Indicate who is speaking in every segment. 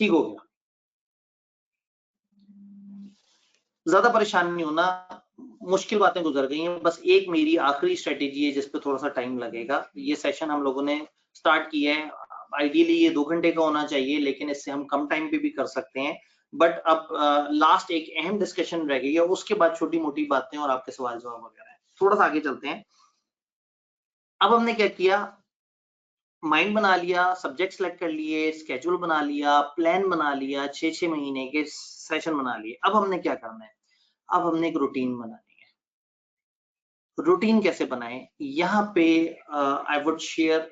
Speaker 1: ठीक हो गया। ज्यादा परेशान नहीं होना, मुश्किल बातें गुजर गई हैं, बस एक मेरी आखिरी स्ट्रेटेजी है जिस पे थोड़ा सा टाइम लगेगा। ये सेशन हम लोगों ने स्टार्ट किया है, आइडियली ये 2 घंटे का होना चाहिए, लेकिन इससे हम कम टाइम पे भी कर सकते हैं। बट अब लास्ट एक अहम डिस्कशन रह गई है, उसके बाद छोटी मोटी बातें और आपके सवाल जवाब वगैरह है। थोड़ा सा आगे चलते हैं। अब हमने क्या किया, माइंड बना लिया, सब्जेक्ट सेलेक्ट कर लिए, स्केड्यूल बना लिया, प्लान बना लिया, 6-6 महीने के सेशन बना लिए। अब हमने क्या करना है, अब हमने एक रूटीन बनानी है। रूटीन कैसे बनाएं, यहाँ पे I would share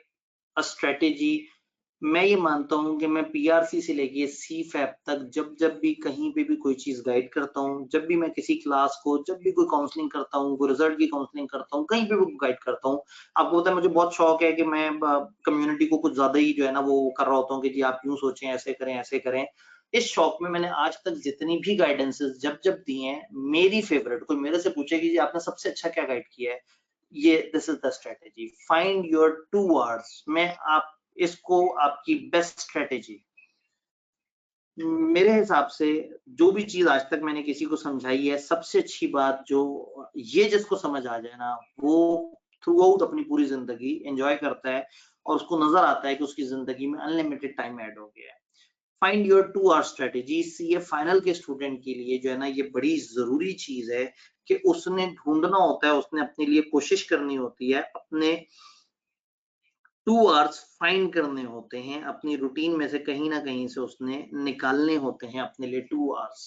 Speaker 1: a strategy. मैं ये मानता हूं कि मैं पीआरसी से लेके सीफैप तक जब भी कहीं पे भी कोई चीज गाइड करता हूं, जब भी मैं किसी क्लास को, जब भी कोई काउंसलिंग करता हूं, कोई रिजल्ट की काउंसलिंग करता हूं, कहीं पे भी गाइड करता हूं, आपको पता है मुझे बहुत शौक है कि मैं कम्युनिटी को कुछ ज्यादा ही जो है ना वो कर रहा होता हूँ कि जी आप यूं सोचें, ऐसे करें, ऐसे करें। इस शौक में मैंने आज तक जितनी भी गाइडेंसेस जब दी हैं, मेरी फेवरेट, कोई मेरे से पूछे कि जी आपने सबसे अच्छा क्या गाइड किया है, ये this is the strategy, find your 2 hours. मैं आप इसको आपकी बेस्ट स्ट्रेटेजी, मेरे हिसाब से जो भी चीज आज तक मैंने किसी को समझाई है, सबसे अच्छी बात जो ये जिसको समझ आ जाए ना, वो थ्रू आउट अपनी पूरी जिंदगी एंजॉय करता है और उसको नजर आता है कि उसकी जिंदगी में अनलिमिटेड टाइम ऐड हो गया है। Find your 2 hour strategy. ये फाइनल के स्टूडेंट के लिए जो है ना, ये बड़ी जरूरी चीज है कि उसने ढूंढना होता है, उसने अपने लिए कोशिश करनी होती है, अपने 2 आवर्स फाइंड करने होते हैं, अपनी रूटीन में से कहीं ना कहीं से उसने निकालने होते हैं अपने लिए 2 आवर्स।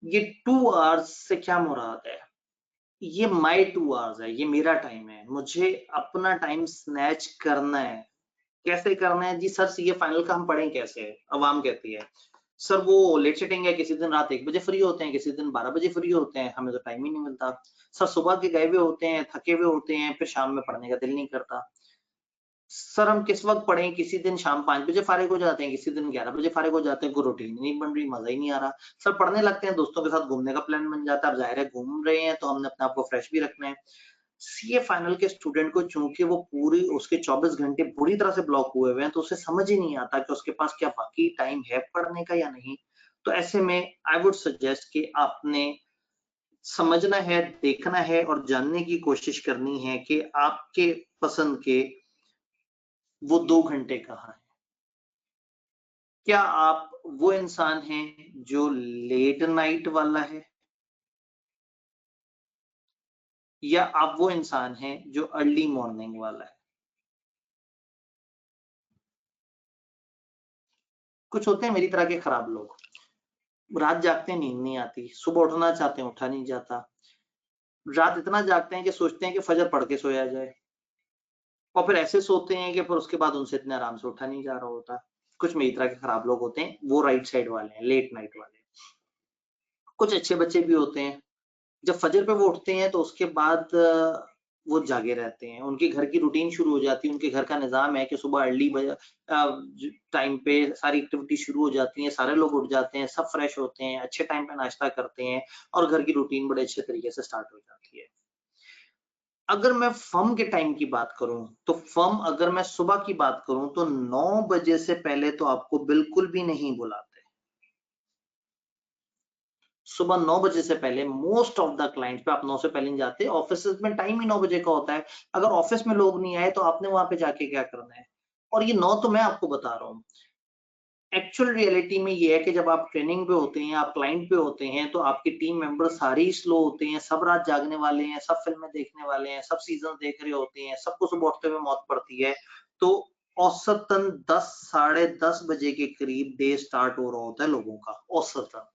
Speaker 1: ये 2 आवर्स से क्या मुराद है, ये माय 2 आवर्स है, ये मेरा टाइम है, मुझे अपना टाइम स्नैच करना है। कैसे करना है जी सर, ये फाइनल का हम पढ़ें कैसे, अवाम कहती है सर वो लेट सेटिंग है, किसी दिन रात 1 बजे फ्री होते हैं, किसी दिन 12 बजे फ्री होते हैं, हमें तो टाइम ही नहीं मिलता। सर सुबह के गए हुए होते हैं, थके हुए होते हैं, फिर शाम में पढ़ने का दिल नहीं करता। सर हम किस वक्त पढ़ें, किसी दिन शाम 5 बजे फारिग हो जाते हैं, किसी दिन 11 बजे फारिग हो जाते हैं, कोई रूटीन नहीं बन रही, मजा ही नहीं आ रहा। सर पढ़ने लगते हैं, दोस्तों के साथ घूमने का प्लान बन जाता है, अब जाहिर है घूम रहे हैं तो हमने अपने आप को फ्रेश भी रखना है। सीए फाइनल के स्टूडेंट को चूंकि वो पूरी उसके 24 घंटे पूरी तरह से ब्लॉक हुए हुए हैं, तो उसे समझ ही नहीं आता कि उसके पास क्या बाकी टाइम है पढ़ने का या नहीं। तो ऐसे में आई वुड सजेस्ट कि आपने समझना है, देखना है और जानने की कोशिश करनी है कि आपके पसंद के वो 2 घंटे कहाँ है। क्या आप वो इंसान हैं जो लेट नाइट वाला है, या आप वो इंसान हैं जो अर्ली मॉर्निंग वाला है। कुछ होते हैं मेरी तरह के खराब लोग, रात जागते हैं, नींद नहीं आती, सुबह उठना चाहते हैं, उठा नहीं जाता, रात इतना जागते हैं कि सोचते हैं कि फजर पढ़ के सोया जाए, और फिर ऐसे सोते हैं कि फिर उसके बाद उनसे इतने आराम से उठा नहीं जा रहा होता। कुछ मेरी तरह के खराब लोग होते हैं, वो राइट साइड वाले हैं, लेट नाइट वाले। कुछ अच्छे बच्चे भी होते हैं, जब फजर पे वो उठते हैं तो उसके बाद वो जागे रहते हैं, उनके घर की रूटीन शुरू हो जाती है, उनके घर का निजाम है कि सुबह अर्ली टाइम पे सारी एक्टिविटी शुरू हो जाती है, सारे लोग उठ जाते हैं, सब फ्रेश होते हैं, अच्छे टाइम पे नाश्ता करते हैं और घर की रूटीन बड़े अच्छे तरीके से स्टार्ट हो जाती है। अगर मैं फर्म के टाइम की बात करूं, तो फर्म, अगर मैं सुबह की बात करूं तो 9 बजे से पहले तो आपको बिल्कुल भी नहीं बुलाते। सुबह 9 बजे से पहले मोस्ट ऑफ द क्लाइंट्स पे आप 9 से पहले नहीं जाते, ऑफिस में टाइम ही 9 बजे का होता है। अगर ऑफिस में लोग नहीं आए तो आपने वहां पे जाके क्या करना है। और ये 9 तो मैं आपको बता रहा हूँ, एक्चुअल रियलिटी में ये है कि जब आप ट्रेनिंग पे होते हैं, आप क्लाइंट पे होते हैं, तो आपके टीम मेंबर सारे ही स्लो होते हैं, सब रात जागने वाले हैं, सब फिल्में देखने वाले हैं, सब सीजन देख रहे होते हैं, सबको सुबह उठते हुए मौत पड़ती है। तो औसतन 10 साढ़े 10 बजे के करीब डे स्टार्ट हो रहा होता है लोगों का औसतन।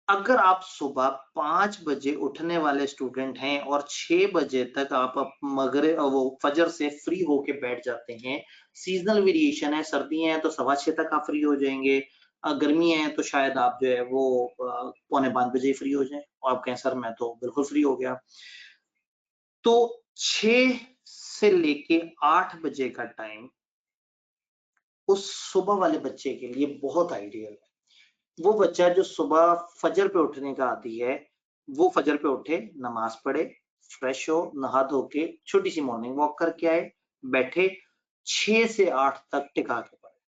Speaker 1: अगर आप सुबह 5 बजे उठने वाले स्टूडेंट हैं और 6 बजे तक आप मगरे वो फजर से फ्री होके बैठ जाते हैं, सीजनल वेरिएशन है, सर्दियां हैं तो 6:15 तक आप फ्री हो जाएंगे, गर्मी है तो शायद आप जो है वो 4:45 बजे फ्री हो जाएं और आप कहें सर मैं तो बिल्कुल फ्री हो गया। तो 6 से लेके 8 बजे का टाइम उस सुबह वाले बच्चे के लिए बहुत आइडियल है। वो बच्चा जो सुबह फजर पे उठने का आदी है, वो फजर पे उठे, नमाज पढ़े, फ्रेश हो, नहा धो के छोटी सी मॉर्निंग वॉक करके आए, बैठे 6 से 8 तक टिका के पढ़े।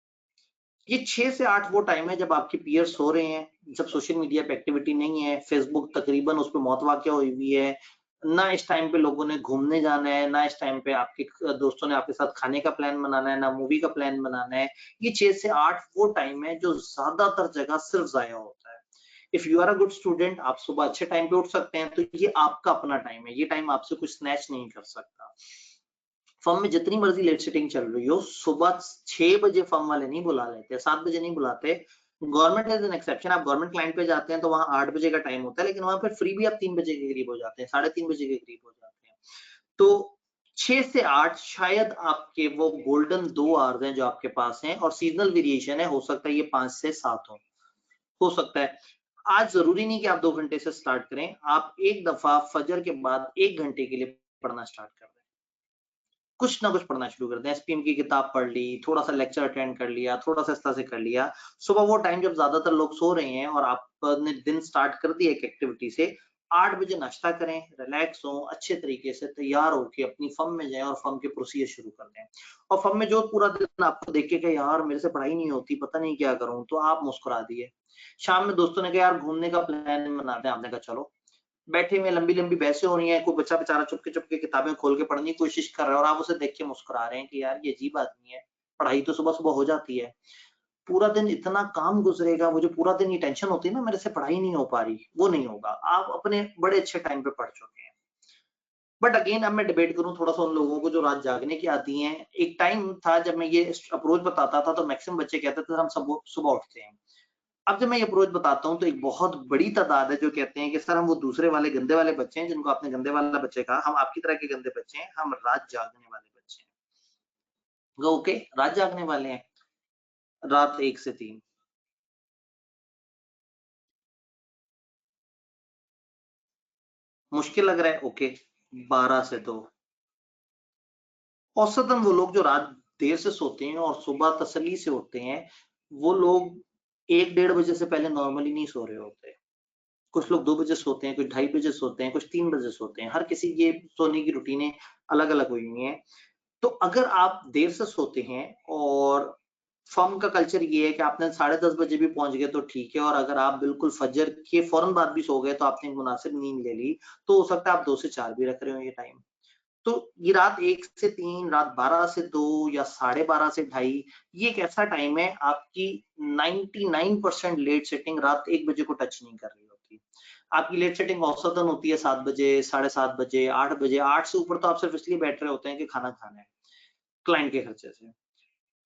Speaker 1: ये 6 से 8 वो टाइम है जब आपके पीयर्स सो रहे हैं, जब सोशल मीडिया पे एक्टिविटी नहीं है, फेसबुक तकरीबन उस पे मौत वाक़या हुई हुई है। ना इस टाइम पे लोगों ने घूमने जाना है, ना इस टाइम पे आपके दोस्तों ने आपके साथ खाने का प्लान बनाना है, ना मूवी का प्लान बनाना है। ये 6 से 8 वो टाइम है जो ज़्यादातर जगह सिर्फ ज़ाया होता है। If you are a good student, आप सुबह अच्छे टाइम पे उठ सकते हैं, तो ये आपका अपना टाइम है। ये टाइम आपसे कुछ स्नैच नहीं कर सकता। फर्म में जितनी मर्जी लेट सिटिंग चल रही हो, सुबह 6 बजे फर्म वाले नहीं बुला लेते, 7 बजे नहीं बुलाते। Government is an exception. आप गवर्नमेंट क्लाइंट पे जाते हैं तो वहां 8 बजे का टाइम होता है, लेकिन वहां पे फ्री भी आप 3 बजे के करीब हो जाते हैं, 3:30 बजे के करीब हो जाते हैं। तो 6 से 8 शायद आपके वो गोल्डन 2 आवर्स हैं जो आपके पास हैं, और सीजनल वेरिएशन है, हो सकता है ये 5 से 7 हो सकता है। आज जरूरी नहीं कि आप 2 घंटे से स्टार्ट करें, आप एक दफा फजर के बाद 1 घंटे के लिए पढ़ना स्टार्ट कर दें। कुछ ना कुछ पढ़ना शुरू कर दें। एसपीएम की किताब पढ़ ली, थोड़ा-सा लेक्चर अटेंड कर लिया, थोड़ा-सा इस तरह से कर लिया। सुबह वो टाइम जब ज़्यादातर लोग सो रहे हैं और आपने दिन स्टार्ट कर दिया एक एक्टिविटी से, 8 बजे नाश्ता करें, रिलैक्स हों, अच्छे तरीके से तैयार होके अपनी फर्म में जाएँ और फर्म के प्रोसीजर शुरू कर दें। और फर्म में जो पूरा दिन आपको देख के कहे, "यार, मेरे से पढ़ाई नहीं होती, पता नहीं क्या करूँ?" तो आप मुस्कुरा दिए। शाम में दोस्तों ने कहा, "यार, घूमने का प्लान बनाते हैं।" आपने कहा, "चलो।" बैठे हुए लंबी-लंबी बहसें हो रही हैं, कोई बच्चा बेचारा चुपके-चुपके किताबें खोल के पढ़ने की कोशिश कर रहा है और आप उसे देख के मुस्कुरा रहे हैं कि यार ये अजीब आदमी है, पढ़ाई तो सुबह-सुबह हो जाती है। पूरा दिन इतना काम गुज़रेगा, मुझे पूरा दिन ये टेंशन होती है ना मेरे से पढ़ाई नहीं हो पा रही, वो नहीं होगा। आप अपने बड़े अच्छे टाइम पे पढ़ चुके हैं। बट अगेन अब मैं डिबेट करूँ थोड़ा-सा उन लोगों को जो रात जागने की आदी हैं। एक टाइम था जब मैं ये अप्रोच बताता था तो मैक्सिमम बच्चे कहते थे हम सब सुबह उठते हैं। अब जब मैं ये अप्रोच बताता हूँ तो एक बहुत बड़ी तादाद है जो कहते हैं कि सर हम वो दूसरे वाले गंदे वाले बच्चे हैं जिनको आपने गंदे वाला बच्चे कहा, हम आपकी तरह के गंदे बच्चे हैं, हम रात जागने वाले बच्चे हैं। ओके, रात जागने वाले हैं, रात 1 से 3। मुश्किल लग रहा है, ओके, 12 से 2। औसतन वो लोग जो रात देर से सोते हैं और सुबह तसल्ली से उठते हैं, वो लोग 1 डेढ़ बजे से पहले नॉर्मली नहीं सो रहे होते। कुछ लोग 2 बजे सोते हैं, कुछ ढाई बजे सोते हैं, कुछ 3 बजे सोते हैं। हर किसी की सोने की रूटीनें अलग-अलग हुई हुई हैं। तो अगर आप देर से सोते हैं और फर्म का कल्चर ये है कि आपने 10:30 बजे भी पहुँच गए तो ठीक है, और अगर आप बिल्कुल फजर के फौरन बाद भी सो गए तो आपने एक मुनासिब नींद ले ली, तो हो सकता है आप 2 से 4 भी रख रहे हो ये टाइम। तो ये रात 1 से 3, रात 12 से 2 या साढ़े 12 से ढाई, ये एक ऐसा टाइम है आपकी 99% लेट सेटिंग रात 1 बजे को टच नहीं कर रही होती। आपकी लेट सेटिंग औसतन होती है 7 बजे, साढ़े 7 बजे, 8 बजे, 8 से ऊपर तो आप सिर्फ इसलिए बैठ रहे होते हैं कि खाना खाना है, क्लाइंट के खर्चे से।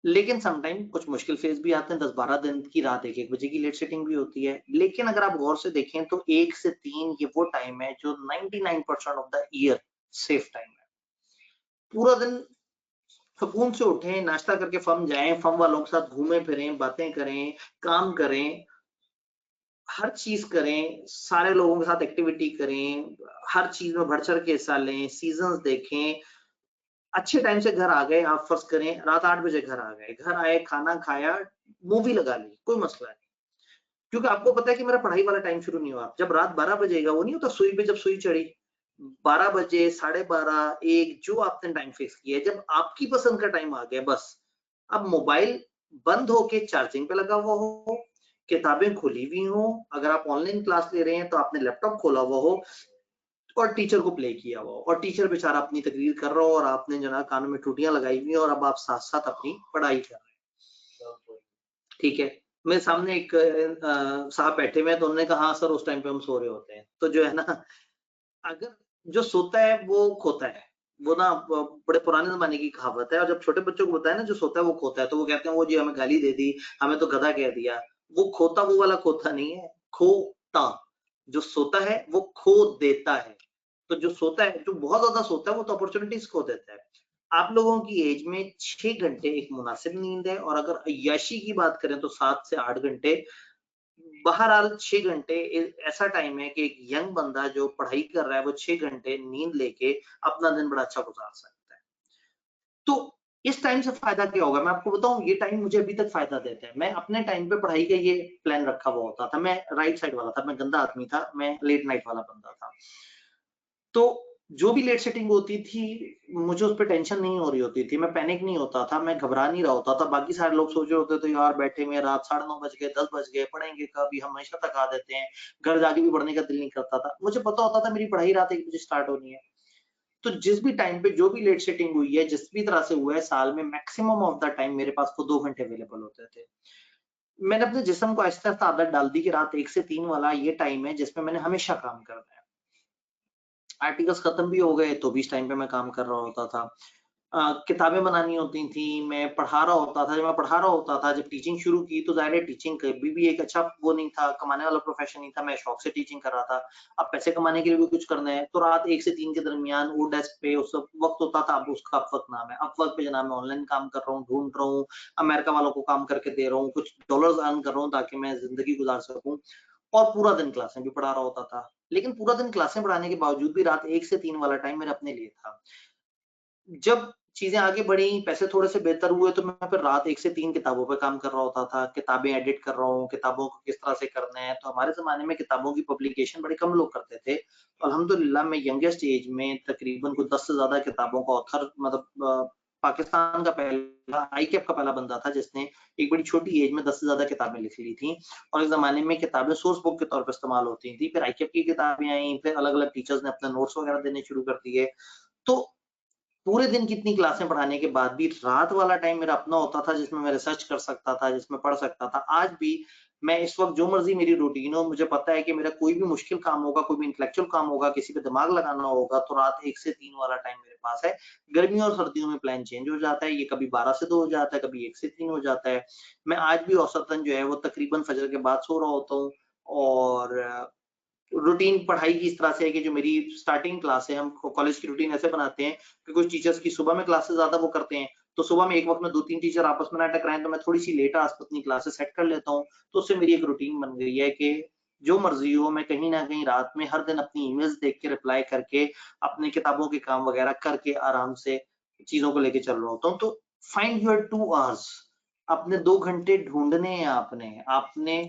Speaker 1: लेकिन सम टाइम कुछ मुश्किल फेज़ भी आते हैं, 10-12 दिन की रात 1-1 बजे की लेट सेटिंग भी होती है। लेकिन अगर आप गौर से देखें तो 1 से 3 ये वो टाइम है जो 99% of the year safe time है। पूरा दिन सुकून से उठें, नाश्ता करके फर्म जाएँ, फर्म वालों के साथ घूमें-फिरें, बातें करें, काम करें, हर चीज़ करें, सारे लोगों के साथ एक्टिविटी करें, हर चीज़ में बढ़-चढ़ के हिस्सा लें, सीज़न्स देखें। अच्छे टाइम से घर आ गए, आप फ़र्ज़ करें रात 8 बजे घर आ गए, घर आए, खाना खाया, मूवी लगा ली, कोई मसला नहीं। क्योंकि आपको पता है कि मेरा पढ़ाई वाला टाइम शुरू नहीं हुआ। जब रात 12 बजेगा, वो नहीं होता सुई पे जब सुई चढ़ी, 12 बजे, साढ़े 12, 1 जो आपने टाइम फिक्स किया है, जब आपकी पसंद का टाइम आ गया बस, अब मोबाइल बंद होके चार्जिंग पे लगा हुआ हो, किताबें खुली हुई हों, अगर आप ऑनलाइन क्लास ले रहे हैं तो आपने लैपटॉप खोला हुआ हो और टीचर को प्ले किया हुआ हो और टीचर बेचारा अपनी तकरीर कर रहा हो और आपने जो है कानों में टूटियाँ लगाई हुई हैं और अब आप साथ-साथ अपनी पढ़ाई कर रहे हैं। ठीक है। मेरे सामने एक साहब बैठे हुए हैं तो उन्होंने कहा, "हाँ सर, उस टाइम पे हम सो रहे होते हैं।" तो जो है ना, अगर जो सोता है वो खोता है। वो ना बड़े पुराने ज़माने की कहावत है, और जब छोटे बच्चों को बताएँ ना जो सोता है वो खोता है, तो वो कहते हैं, "वो जी हमें गाली दे दी, हमें तो गधा कह दिया।" वो खोता वो वाला खोता नहीं है, खोता। जो सोता है वो खो देता है। तो जो सोता है, जो बहुत ज़्यादा सोता है वो तो अपॉर्च्युनिटीज़ खो देता है। आप लोगों की एज में 6 घंटे एक मुनासिब नींद है, और अगर अय्याशी की बात करें तो 7 से 8 घंटे। बहरहाल 6 घंटे ऐसा टाइम है कि एक यंग बंदा जो पढ़ाई कर रहा है वो 6 घंटे नींद लेके अपना दिन बड़ा अच्छा गुजार सकता है। तो इस टाइम से फ़ायदा क्या होगा? मैं आपको बताऊँ, ये टाइम मुझे अभी तक फ़ायदा देता है। मैं अपने टाइम पे पढ़ाई का ये प्लान रखा हुआ होता था। मैं राइट साइड वाला था, मैं गंदा आदमी था, मैं लेट नाइट वाला बंदा था। तो जो भी लेट सेटिंग होती थी मुझे उस पर टेंशन नहीं हो रही होती थी, मैं पैनिक नहीं होता था, मैं घबरा नहीं रहा होता था। बाकी सारे लोग सोच रहे होते थे यार बैठे में रात 9:30 बज गए, 10 बज गए, पढ़ेंगे कब, ये हमेशा थका देते हैं, घर जाके भी पढ़ने का दिल नहीं करता था। मुझे पता होता था मेरी पढ़ाई रात 1 बजे स्टार्ट होनी है। तो जिस भी टाइम पे जो भी लेट सेटिंग हुई है, जिस भी तरह से हुआ है, साल में मैक्सिमम ऑफ द टाइम मेरे पास वो 2 घंटे अवेलेबल होते थे। मैंने अपने जिस्म को आहिस्ता-आहिस्ता आदत डाल दी कि रात 1 से 3 वाला ये टाइम है जिसमें मैंने हमेशा काम करना है। आर्टिकल्स खत्म भी हो गए तो भी इस टाइम पे मैं काम कर रहा होता था। किताबें बनानी होती थी, मैं पढ़ा रहा होता था। जब मैं पढ़ा रहा होता था, जब टीचिंग शुरू की तो ज़ाहिर है टीचिंग कभी भी एक अच्छा वो नहीं था, कमाने वाला प्रोफ़ेशन नहीं था, मैं शौक से टीचिंग कर रहा था। अब पैसे कमाने के लिए भी कुछ करना है, तो रात 1 से 3 के दरमियान वो डेस्क पे उस वक़्त होता था, अब उसका अपवर्क नाम है। अपवर्क पे जनाब मैं ऑनलाइन काम कर रहा हूँ, ढूँढ रहा हूँ, अमेरिका वालों को काम करके दे रहा हूँ, कुछ डॉलर्स अर्न कर रहा हूँ ताकि मैं ज़िंदगी गुज़ार सकूँ। और पूरा दिन क्लासें भी पढ़ा रहा होता था। लेकिन पूरा दिन क्लासें पढ़ाने के बावजूद भी रात 1 से 3 वाला टाइम मेरा अपने लिए था। जब चीज़ें आगे बढ़ी, पैसे थोड़े से बेहतर हुए तो मैं फिर रात 1 से 3 किताबों पे काम कर रहा होता था। किताबें एडिट कर रहा हूँ, किताबों को किस तरह से करना है। तो हमारे ज़माने में किताबों की पब्लिकेशन बड़े कम लोग करते थे। तो अल्हम्दुलिल्लाह मैं यंगेस्ट एज में तकरीबन कुछ 10 से ज़्यादा किताबों का ऑथर मतलब पाकिस्तान का पहला आईकैप का पहला बंदा था जिसने एक बड़ी छोटी एज में 10 से ज़्यादा किताबें लिख ली थी। और इस ज़माने में किताबें सोर्स बुक के तौर पे इस्तेमाल होती थी। फिर आईकैप की किताबें आईं, फिर अलग-अलग टीचर्स ने अपने नोट्स वगैरह देने शुरू कर दिए। तो पूरे दिन की इतनी क्लासें पढ़ाने के बाद भी रात वाला टाइम मेरा अपना होता था जिसमें मैं रिसर्च कर सकता था, जिसमें पढ़ सकता था। आज भी मैं इस वक़्त जो मर्ज़ी मेरी रूटीन हो, मुझे पता है कि मेरा कोई भी मुश्किल काम होगा, कोई भी इंटेलेक्चुअल काम होगा, किसी पे दिमाग लगाना होगा, तो रात 1 से 3 वाला टाइम मेरे पास है। गर्मियों और सर्दियों में प्लान चेंज हो जाता है, ये कभी 12 से 2 हो जाता है, कभी 1 से 3 हो जाता है। मैं आज भी औसतन जो है वो तकरीबन फ़जर के बाद सो रहा होता हूँ और रूटीन पढ़ाई की इस तरह से है कि जो मेरी स्टार्टिंग क्लास है, हम कॉलेज की रूटीन ऐसे बनाते हैं कि कुछ टीचर्स की सुबह में क्लासेस ज़्यादा वो करते हैं, तो सुबह में एक वक़्त में 2-3 टीचर आपस में ना टकराएँ, तो मैं थोड़ी-सी लेट अपनी क्लासेस सेट कर लेता हूँ। तो उससे मेरी एक रूटीन बन गई है कि जो मर्ज़ी हो, मैं कहीं न कहीं रात में हर दिन अपनी ईमेल्स देख के रिप्लाई करके, अपनी किताबों के काम वग़ैरह करके आराम से चीज़ों को लेके चल रहा होता हूँ। तो फाइंड योर 2 आवर्स अपने 2 घंटे ढूँढने हैं आपने। आपने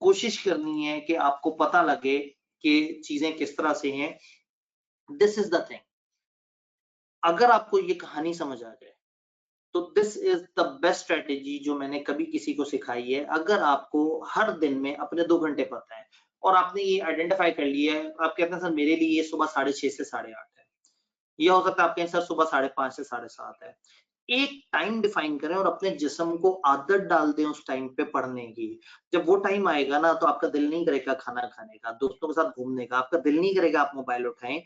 Speaker 1: कोशिश करनी है कि आपको पता लगे कि चीज़ें किस तरह से हैं। This is the thing. अगर आपको ये कहानी समझ आ जाए, तो this is the best strategy जो मैंने कभी किसी को सिखाई है। अगर आपको हर दिन में अपने 2 घंटे पता है और आपने ये आइडेंटिफ़ाई कर लिया है, आप कहते हैं सर मेरे लिए ये सुबह 6:30 से 8:30 है। ये हो सकता है आप कहें सर सुबह 5:30 से 7:30 है। एक टाइम डिफाइन करें और अपने जिस्म को आदत डाल दें उस टाइम पे पढ़ने की। जब वो टाइम आएगा ना तो आपका दिल नहीं करेगा खाना खाने का, दोस्तों के साथ घूमने का, आपका दिल नहीं करेगा आप मोबाइल उठाएँ।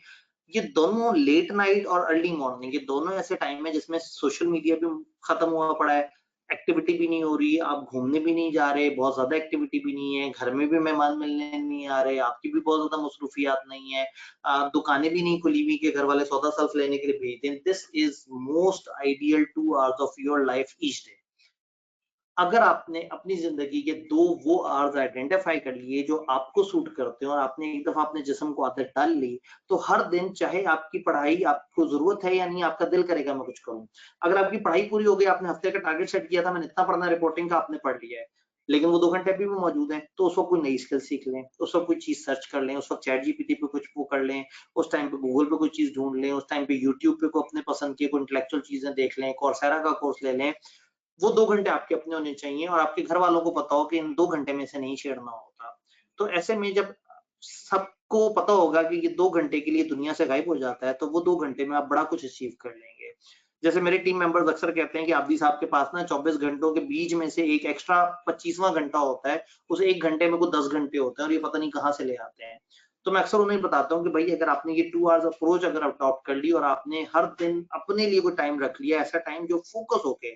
Speaker 1: ये दोनों लेट नाइट और अर्ली मॉर्निंग ये दोनों ऐसे टाइम है जिसमें सोशल मीडिया भी खत्म हुआ पड़ा है, एक्टिविटी भी नहीं हो रही, आप घूमने भी नहीं जा रहे, बहुत ज़्यादा एक्टिविटी भी नहीं है, घर में भी मेहमान मिलने नहीं आ रहे, आपकी भी बहुत ज़्यादा मसरूफियात नहीं है। दुकानें भी नहीं खुली हुई कि घर वाले सौदा-सर्फ लेने के लिए भेज दें। This is most ideal 2 hours of your life each day. अगर आपने अपनी ज़िंदगी के 2 वो आवर्स आइडेंटिफ़ाई कर लिए जो आपको सूट करते हो और आपने एक दफ़ा अपने जिस्म को आदत डाल ली, तो हर दिन चाहे आपकी पढ़ाई आपको ज़रूरत है या नहीं, आपका दिल करेगा मैं कुछ करूँ। अगर आपकी पढ़ाई पूरी हो गई, आपने हफ्ते का टारगेट सेट किया था, मैंने इतना पढ़ना है रिपोर्टिंग का, आपने पढ़ लिया है। लेकिन वो 2 घंटे अभी भी मौजूद हैं, तो उस वक़्त कोई नई स्किल सीख लें, उस वक़्त कोई चीज़ सर्च कर लें, उस वक़्त चैट जीपीटी पे कुछ वो कर लें, उस टाइम पे गूगल पे कोई चीज़ ढूँढ लें, उस टाइम पे यूट्यूब पे कोई अपने पसंद की कोई इंटेलेक्चुअल चीज़ें देख लें, coursera का कोर्स ले लें। वो 2 घंटे आपके अपने होने चाहिए और आपके घर वालों को पता हो कि इन 2 घंटे में इसे नहीं छेड़ना होता। तो ऐसे में जब सबको पता होगा कि ये 2 घंटे के लिए दुनिया से गायब हो जाता है, तो वो 2 घंटे में आप बड़ा कुछ अचीव कर लेंगे। जैसे मेरे टीम मेंबर्स अक्सर कहते हैं कि आबिदी साहब के पास ना 24 घंटों के बीच में से एक एक्स्ट्रा 25वां घंटा होता है, उस 1 घंटे में वो 10 घंटे होते हैं और ये पता नहीं कहाँ से ले आते हैं। तो मैं अक्सर उन्हें बताता हूँ कि भई अगर आपने ये 2 आवर्स अप्रोच अगर अडॉप्ट कर ली और आपने हर दिन अपने लिए कोई टाइम रख लिया, ऐसा टाइम जो फोकस होके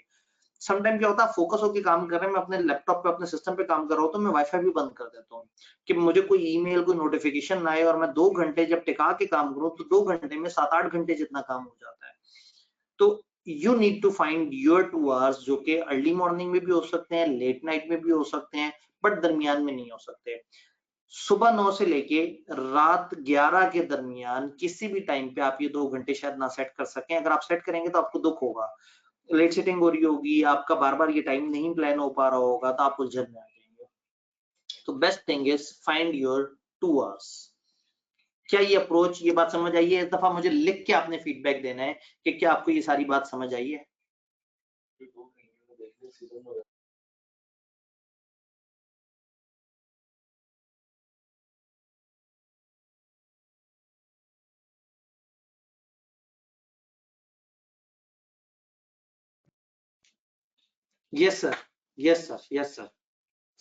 Speaker 1: सम टाइम क्या होता है फोकस होके काम कर रहे हैं, मैं अपने लैपटॉप पे अपने सिस्टम पे काम कर रहा हूँ, तो मैं वाईफ़ाई भी बंद कर देता हूँ, कि मुझे कोई ईमेल, कोई नोटिफ़िकेशन ना आए और मैं 2 घंटे जब टिका के काम करूँ, तो 2 घंटे में 7-8 घंटे जितना काम हो जाता है। तो you need to find your 2 hours जो कि अर्ली मॉर्निंग में भी हो सकते हैं, लेट नाइट में भी हो सकते हैं, बट दरमियान में नहीं हो सकते। सुबह 9 से लेके रात 11 के दरमियान किसी भी टाइम पे आप ये 2 घंटे शायद ना सेट कर सकें, अगर आप सेट करेंगे तो आपको दुःख होगा। लेट सेटिंग हो रही होगी, आपका बार-बार ये टाइम नहीं प्लान हो पा रहा होगा, तो आप उलझन में आ जाएँगे। तो best thing is find your 2 hours. क्या ये अप्रोच, ये बात समझ आई है? इस दफा मुझे लिख के आपने फीडबैक देना है कि क्या आपको ये सारी बात समझ आई है। Yes sir, yes sir, yes sir.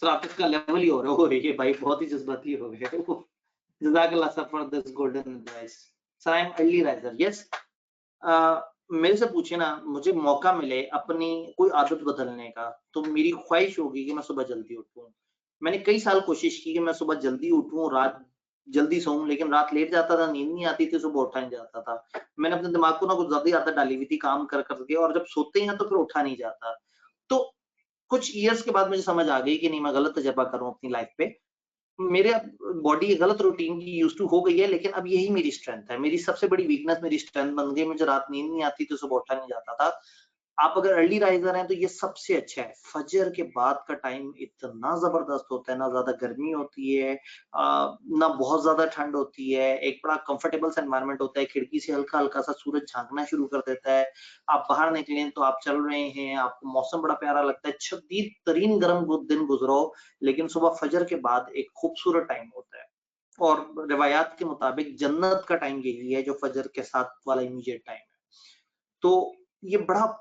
Speaker 1: Sir आप इसका लेवल ही हो रही है भाई, बहुत ही जज्बाती हो गए। जज़ाकल्लाह sir for this golden advice. Sir I am early riser, yes. मेरे से पूछे ना, मुझे मौका मिले अपनी कोई आदत बदलने का, तो मेरी ख्वाहिश होगी कि मैं सुबह जल्दी उठूं। मैंने कई साल कोशिश की कि मैं सुबह जल्दी उठूं, रात जल्दी सोऊं, लेकिन रात लेट जाता था, नींद नहीं आती थी, सुबह उठा नहीं जाता था। मैंने अपने दिमाग को ना कुछ ज्यादा ही आदत डाली हुई थी काम कर करके, और जब सोते हैं तो फिर उठा नहीं जाता। तो कुछ ईयर्स के बाद मुझे समझ आ गई कि नहीं, मैं गलत तजर्बा कर रहा हूँ अपनी लाइफ पे। मेरे बॉडी गलत रूटीन की यूज्ड टू हो गई है, लेकिन अब यही मेरी स्ट्रेंथ है। मेरी सबसे बड़ी वीकनेस मेरी स्ट्रेंथ बन गई। मुझे रात नींद नहीं आती तो सुबह उठा नहीं जाता था। आप अगर अर्ली राइजर हैं तो ये सबसे अच्छा है। फजर के बाद का टाइम इतना जबरदस्त होता है, ना ज्यादा गर्मी होती है, ना बहुत ज्यादा ठंड होती है, एक बड़ा कंफर्टेबल सा एनवायरनमेंट होता है, खिड़की से हल्का हल्का सा सूरज झांकना शुरू कर देता है। आप बाहर निकलें तो आप चल रहे हैं, आपको मौसम बड़ा प्यारा लगता है, शदीद तरीन गर्म दिन गुजरो, लेकिन सुबह फजर के बाद एक खूबसूरत टाइम होता है। और रिवायात के मुताबिक जन्नत का टाइम यही है, जो फजर के साथ वाला इमीडिएट टाइम है। तो ये बड़ा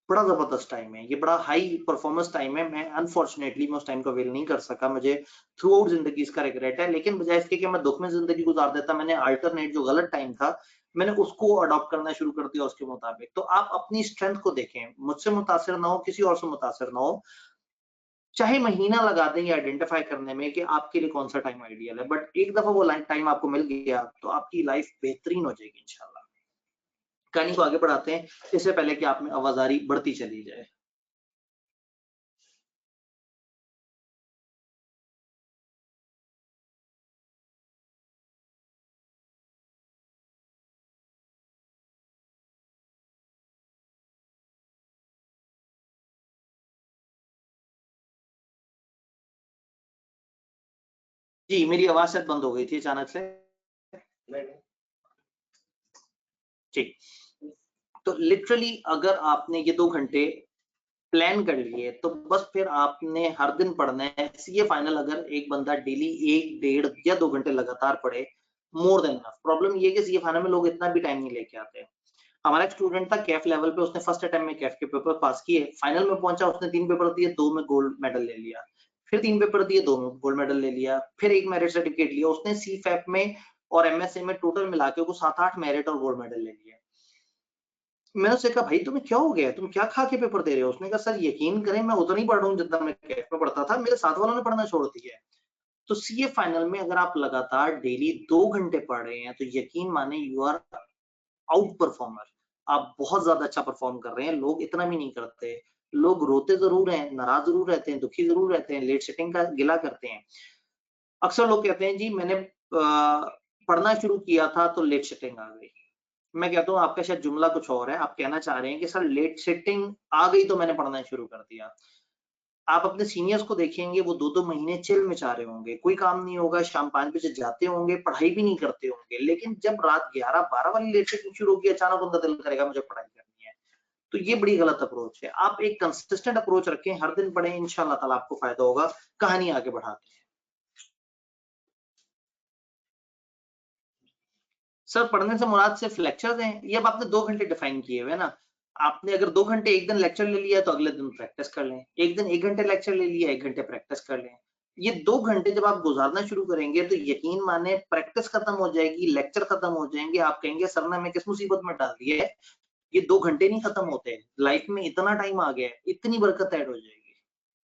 Speaker 1: बड़ा जबरदस्त टाइम है, ये बड़ा हाई परफॉर्मेंस टाइम है। मैं अनफॉर्चुनेटली मैं उस टाइम को अवेल नहीं कर सका, मुझे थ्रू आउट जिंदगी इसका रिग्रेट है। लेकिन बजाय इसके कि मैं दुख में जिंदगी गुजार देता, मैंने अल्टरनेट जो गलत टाइम था, मैंने उसको अडॉप्ट करना शुरू कर दिया उसके मुताबिक। तो आप अपनी स्ट्रेंथ को देखें, मुझसे मुतासिर ना हो, किसी और से मुतासिर ना हो। चाहे महीना लगा दें ये आइडेंटिफाई करने में कि आपके लिए कौन सा टाइम आइडियल है, बट एक दफा वो टाइम आपको मिल गया तो आपकी लाइफ बेहतरीन हो जाएगी इंशाल्लाह। कहानी को आगे बढ़ाते हैं, इससे पहले कि आप में आवाजारी बढ़ती चली जाए। जी, मेरी आवाज शायद बंद हो गई थी अचानक से। जी, तो लिटरली अगर आपने ये 2 घंटे प्लान कर लिए तो बस फिर आपने हर दिन पढ़ना है। सीए फाइनल अगर एक बंदा डेली 1, डेढ़ या 2 घंटे लगातार पढ़े, मोर देन इनफ। प्रॉब्लम ये है कि सीए फाइनल में लोग इतना भी टाइम नहीं लेके आते। हमारा एक स्टूडेंट था कैफ लेवल पे, उसने फर्स्ट अटेम्प्ट में कैफ के पेपर पास किए, फाइनल में पहुंचा, उसने 3 पेपर दिए, 2 में गोल्ड मेडल ले लिया। फिर 3 पेपर दिए, 2 में गोल्ड मेडल ले लिया। फिर एक मेरिट सर्टिफिकेट लिया उसने। सीफैप में और एमएसए में टोटल मिला के वो 7-8 मेरिट और गोल्ड मेडल ले लिए। मैंने उससे कहा भाई तुम्हें क्या हो गया, तुम क्या खा के पेपर दे रहे हो? उसने कहा सर यकीन करें मैं उतना ही पढ़ रहा हूँ जितना मैं कैफ में पढ़ता था, मेरे साथ वालों ने पढ़ना छोड़ दिया है। तो सीए फाइनल में अगर आप लगातार डेली 2 घंटे पढ़ रहे हैं तो यकीन माने यू आर आउट परफॉर्मर। आप बहुत ज्यादा अच्छा परफॉर्म कर रहे हैं। लोग इतना भी नहीं करते। लोग रोते जरूर हैं, नाराज जरूर रहते हैं, दुखी जरूर रहते हैं, लेट सेटिंग का गिला करते हैं। अक्सर लोग कहते हैं जी मैंने पढ़ना शुरू किया था तो लेट सेटिंग आ गई। मैं कहता हूँ आपका शायद जुमला कुछ और है। आप कहना चाह रहे हैं कि सर लेट सेटिंग आ गई तो मैंने पढ़ना शुरू कर दिया। आप अपने सीनियर्स को देखेंगे, वो 2-2 महीने चिल में जा रहे होंगे, कोई काम नहीं होगा, शाम 5 बजे जाते होंगे, पढ़ाई भी नहीं करते होंगे, लेकिन जब रात 11-12 वाली लेट सेटिंग शुरू होगी, अचानक उनका दिल करेगा मुझे पढ़ाई करनी है। तो ये बड़ी गलत अप्रोच है। आप एक कंसिस्टेंट अप्रोच रखें, हर दिन पढ़ें, इंशाल्लाह ताला आपको फायदा होगा। कहानी आगे बढ़ाते हैं। सर पढ़ने से मुराद सिर्फ लेक्चर्स हैं, ये अब आपने 2 घंटे डिफाइन किए हुए हैं ना। आपने अगर 2 घंटे एक दिन लेक्चर ले लिया तो अगले दिन प्रैक्टिस कर लें। एक दिन 1 घंटे लेक्चर ले लिया, 1 घंटे प्रैक्टिस कर लें। ये 2 घंटे जब आप गुजारना शुरू करेंगे तो यकीन माने प्रैक्टिस खत्म हो जाएगी, लेक्चर खत्म हो जाएंगे। आप कहेंगे सर ने हमें किस मुसीबत में डाल दिया है। ये 2 घंटे नहीं खत्म होते। लाइफ में इतना टाइम आ गया है, इतनी बरकत ऐड हो जाएगी।